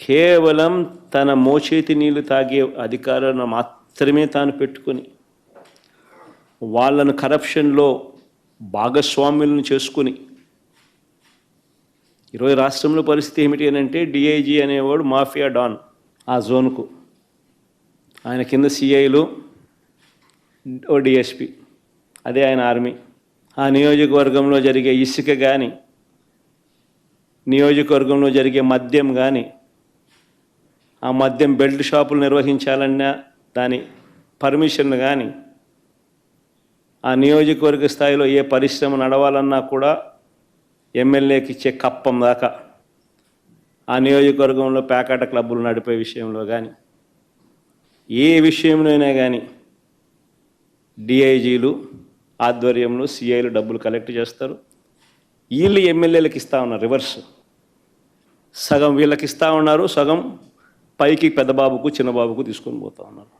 కేవలం తన మోచేతి నీళ్లు తాగే అధికారాన్ని మాత్రమే తాను పెట్టుకొని వాళ్ళను కరప్షన్లో భాగస్వాములను చేసుకుని ఈరోజు రాష్ట్రంలో పరిస్థితి ఏమిటి అని అంటే డిఐజీ అనేవాడు మాఫియా డాన్ ఆ జోన్కు, ఆయన కింద సిఐలు, ఓ డిఎస్పి, అదే ఆయన ఆర్మీ. ఆ నియోజకవర్గంలో జరిగే ఇసుక కానీ, నియోజకవర్గంలో జరిగే మద్యం కానీ, ఆ మద్యం బెల్ట్ షాపులు నిర్వహించాలన్నా దాని పర్మిషన్ కానీ, ఆ నియోజకవర్గ స్థాయిలో ఏ పరిశ్రమ నడవాలన్నా కూడా ఎమ్మెల్యేకి ఇచ్చే కప్పం దాకా, ఆ నియోజకవర్గంలో పేకాట క్లబ్బులు నడిపే విషయంలో కానీ, ఏ విషయంలోనైనా కానీ డిఐజీలు ఆధ్వర్యంలో సిఐలు డబ్బులు కలెక్ట్ చేస్తారు. వీళ్ళు ఎమ్మెల్యేలకు ఇస్తూ ఉన్నారు రివర్స్. సగం వీళ్ళకి ఇస్తూ ఉన్నారు, సగం పైకి పెద్దబాబుకు చిన్నబాబుకు తీసుకొని పోతూ ఉన్నారు.